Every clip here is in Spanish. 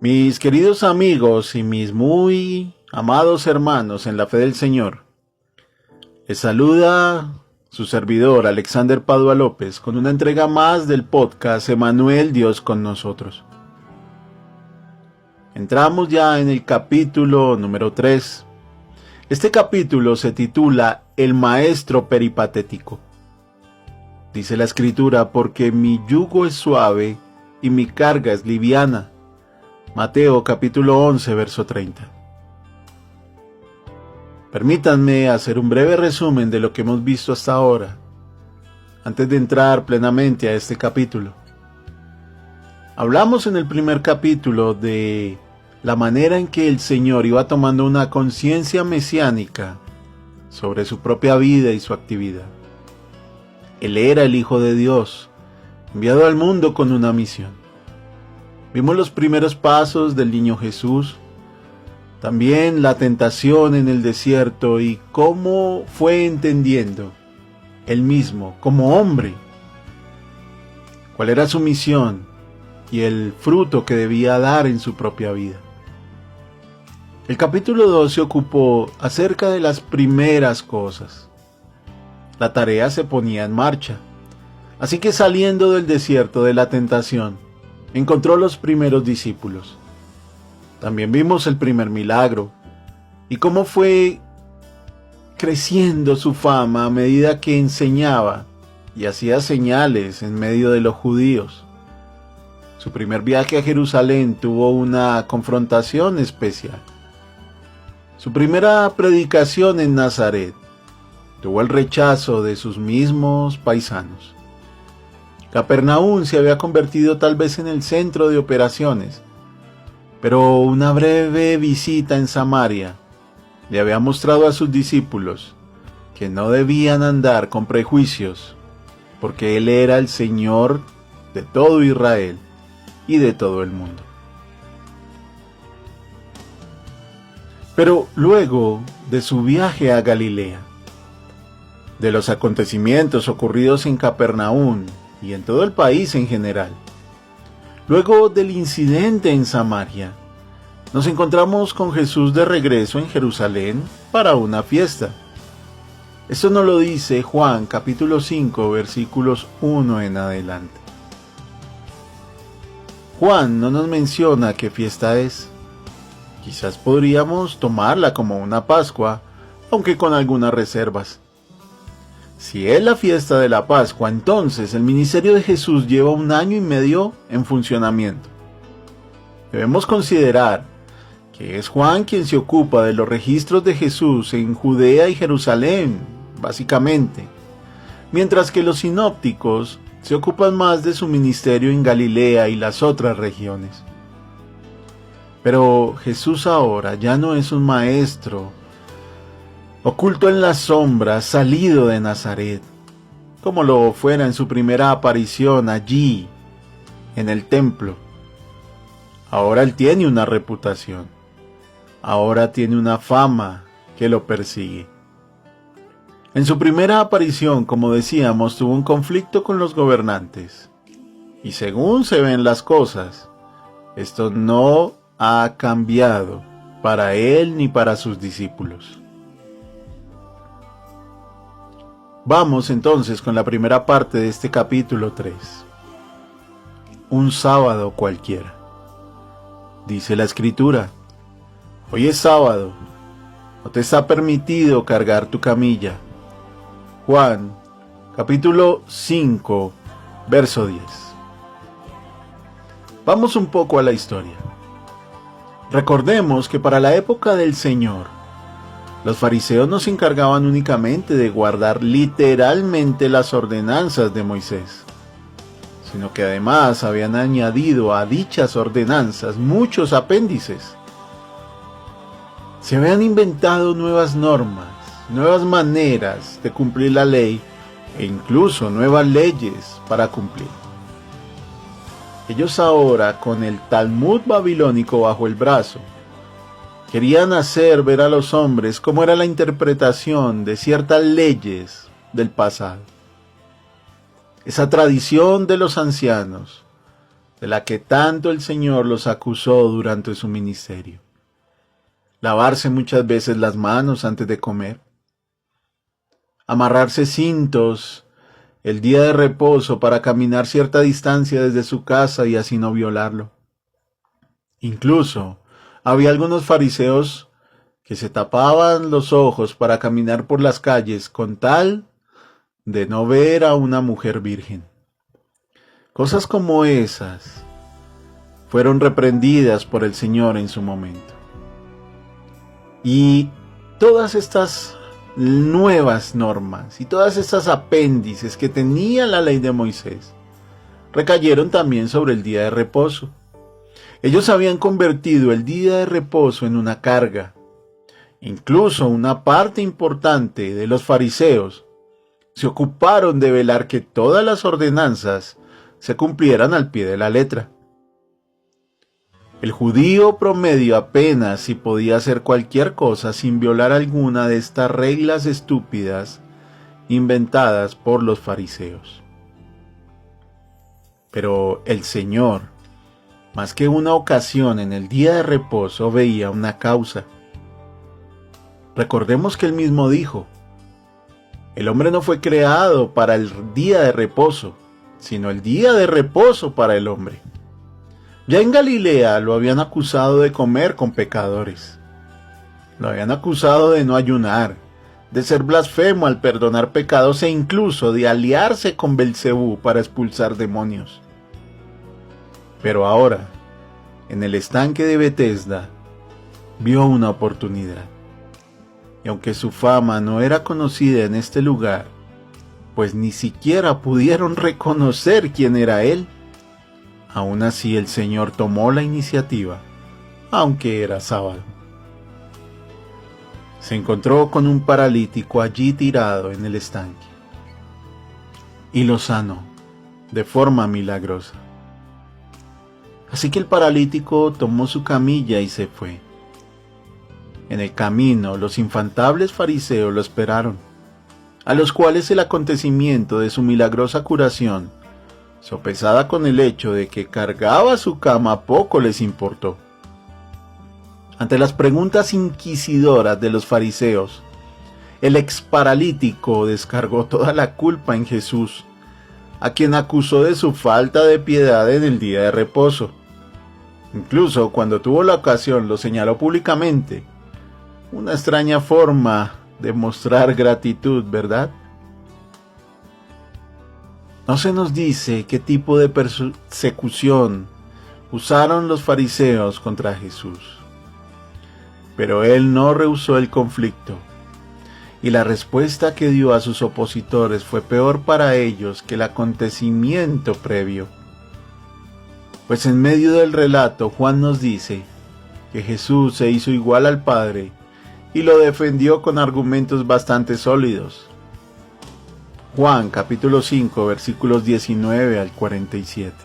Mis queridos amigos y mis muy amados hermanos en la fe del Señor, les saluda su servidor Alexander Padua López con una entrega más del podcast Emmanuel, Dios con nosotros. Entramos ya en el capítulo número 3. Este capítulo se titula El Maestro Peripatético. Dice la Escritura: porque mi yugo es suave y mi carga es liviana. Mateo capítulo 11, verso 30. Permítanme hacer un breve resumen de lo que hemos visto hasta ahora, antes de entrar plenamente a este capítulo. Hablamos en el primer capítulo de la manera en que el Señor iba tomando una conciencia mesiánica sobre su propia vida y su actividad. Él era el Hijo de Dios, enviado al mundo con una misión. Vimos los primeros pasos del niño Jesús, también la tentación en el desierto y cómo fue entendiendo él mismo como hombre cuál era su misión y el fruto que debía dar en su propia vida. El capítulo 2 se ocupó acerca de las primeras cosas. La tarea se ponía en marcha, así que saliendo del desierto de la tentación, encontró los primeros discípulos. También vimos el primer milagro y cómo fue creciendo su fama a medida que enseñaba y hacía señales en medio de los judíos. Su primer viaje a Jerusalén tuvo una confrontación especial. Su primera predicación en Nazaret tuvo el rechazo de sus mismos paisanos. Capernaum se había convertido tal vez en el centro de operaciones, pero una breve visita en Samaria le había mostrado a sus discípulos que no debían andar con prejuicios, porque Él era el Señor de todo Israel y de todo el mundo. Pero luego de su viaje a Galilea, de los acontecimientos ocurridos en Capernaum y en todo el país en general, luego del incidente en Samaria, nos encontramos con Jesús de regreso en Jerusalén para una fiesta. Esto nos lo dice Juan capítulo 5 versículos 1 en adelante. Juan no nos menciona qué fiesta es. Quizás podríamos tomarla como una Pascua, aunque con algunas reservas. Si es la fiesta de la Pascua, entonces el ministerio de Jesús lleva 1 año y medio en funcionamiento. Debemos considerar que es Juan quien se ocupa de los registros de Jesús en Judea y Jerusalén, básicamente, mientras que los sinópticos se ocupan más de su ministerio en Galilea y las otras regiones. Pero Jesús ahora ya no es un maestro oculto en las sombras, salido de Nazaret, como lo fuera en su primera aparición allí, en el templo. Ahora Él tiene una reputación, ahora tiene una fama que lo persigue. En su primera aparición, como decíamos, tuvo un conflicto con los gobernantes, y según se ven las cosas, esto no ha cambiado para Él ni para sus discípulos. Vamos entonces con la primera parte de este capítulo 3. Un sábado cualquiera. Dice la Escritura: hoy es sábado, no te está permitido cargar tu camilla. Juan, capítulo 5, verso 10. Vamos un poco a la historia. Recordemos que para la época del Señor, los fariseos no se encargaban únicamente de guardar literalmente las ordenanzas de Moisés, sino que además habían añadido a dichas ordenanzas muchos apéndices. Se habían inventado nuevas normas, nuevas maneras de cumplir la ley e incluso nuevas leyes para cumplir. Ellos ahora, con el Talmud babilónico bajo el brazo, querían hacer ver a los hombres cómo era la interpretación de ciertas leyes del pasado. Esa tradición de los ancianos de la que tanto el Señor los acusó durante su ministerio. Lavarse muchas veces las manos antes de comer. Amarrarse cintos el día de reposo para caminar cierta distancia desde su casa y así no violarlo. Incluso había algunos fariseos que se tapaban los ojos para caminar por las calles con tal de no ver a una mujer virgen. Cosas como esas fueron reprendidas por el Señor en su momento. Y todas estas nuevas normas y todas estas apéndices que tenía la ley de Moisés recayeron también sobre el día de reposo. Ellos habían convertido el día de reposo en una carga. Incluso una parte importante de los fariseos se ocuparon de velar que todas las ordenanzas se cumplieran al pie de la letra. El judío promedio apenas si podía hacer cualquier cosa sin violar alguna de estas reglas estúpidas inventadas por los fariseos. Pero el Señor, más que una ocasión en el día de reposo, veía una causa. Recordemos que él mismo dijo: el hombre no fue creado para el día de reposo, sino el día de reposo para el hombre. Ya en Galilea lo habían acusado de comer con pecadores. Lo habían acusado de no ayunar, de ser blasfemo al perdonar pecados e incluso de aliarse con Belcebú para expulsar demonios. Pero ahora, en el estanque de Betesda, vio una oportunidad. Y aunque su fama no era conocida en este lugar, pues ni siquiera pudieron reconocer quién era él, aún así el Señor tomó la iniciativa, aunque era sábado. Se encontró con un paralítico allí tirado en el estanque y lo sanó de forma milagrosa. Así que el paralítico tomó su camilla y se fue. En el camino, los infantables fariseos lo esperaron, a los cuales el acontecimiento de su milagrosa curación, sopesada con el hecho de que cargaba su cama, poco les importó. Ante las preguntas inquisidoras de los fariseos, el exparalítico descargó toda la culpa en Jesús, a quien acusó de su falta de piedad en el día de reposo. Incluso cuando tuvo la ocasión lo señaló públicamente. Una extraña forma de mostrar gratitud, ¿verdad? No se nos dice qué tipo de persecución usaron los fariseos contra Jesús. Pero él no rehusó el conflicto, y la respuesta que dio a sus opositores fue peor para ellos que el acontecimiento previo. Pues en medio del relato Juan nos dice que Jesús se hizo igual al Padre y lo defendió con argumentos bastante sólidos. Juan capítulo 5 versículos 19 al 47.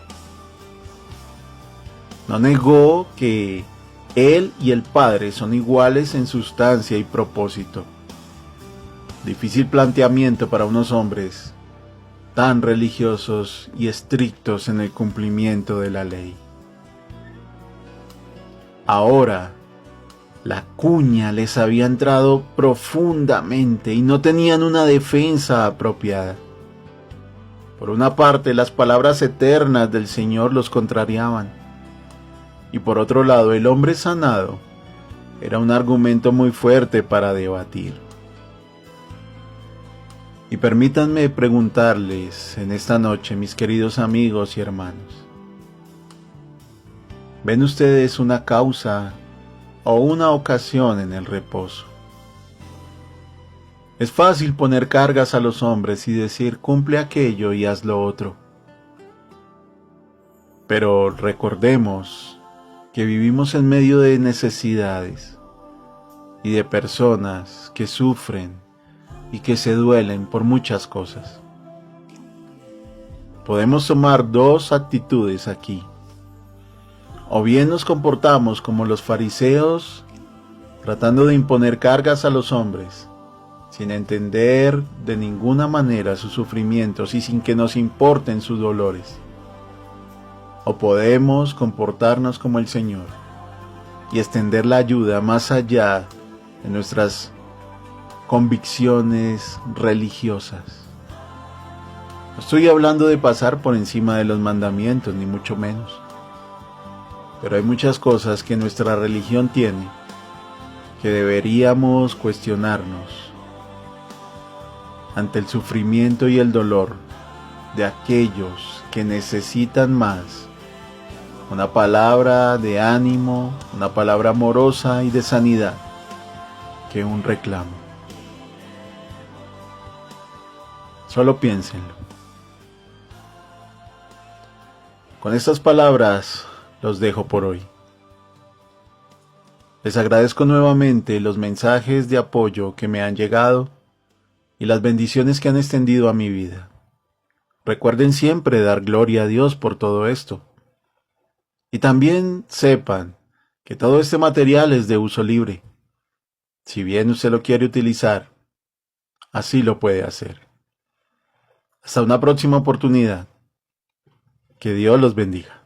No negó que él y el Padre son iguales en sustancia y propósito. Difícil planteamiento para unos hombres tan religiosos y estrictos en el cumplimiento de la ley. Ahora, la cuña les había entrado profundamente y no tenían una defensa apropiada. Por una parte, las palabras eternas del Señor los contrariaban. Y por otro lado, el hombre sanado era un argumento muy fuerte para debatir. Y permítanme preguntarles en esta noche, mis queridos amigos y hermanos, ¿ven ustedes una causa o una ocasión en el reposo? Es fácil poner cargas a los hombres y decir cumple aquello y haz lo otro. Pero recordemos que vivimos en medio de necesidades y de personas que sufren y que se duelen por muchas cosas. Podemos tomar dos actitudes aquí. O bien nos comportamos como los fariseos, tratando de imponer cargas a los hombres, sin entender de ninguna manera sus sufrimientos y sin que nos importen sus dolores. o podemos comportarnos como el Señor y extender la ayuda más allá de nuestras convicciones religiosas. No estoy hablando de pasar por encima de los mandamientos, ni mucho menos. Pero hay muchas cosas que nuestra religión tiene que deberíamos cuestionarnos ante el sufrimiento y el dolor de aquellos que necesitan más una palabra de ánimo, una palabra amorosa y de sanidad que un reclamo. Solo piénsenlo. Con estas palabras los dejo por hoy. Les agradezco nuevamente los mensajes de apoyo que me han llegado y las bendiciones que han extendido a mi vida. Recuerden siempre dar gloria a Dios por todo esto. Y también sepan que todo este material es de uso libre. Si bien usted lo quiere utilizar, así lo puede hacer. Hasta una próxima oportunidad. Que Dios los bendiga.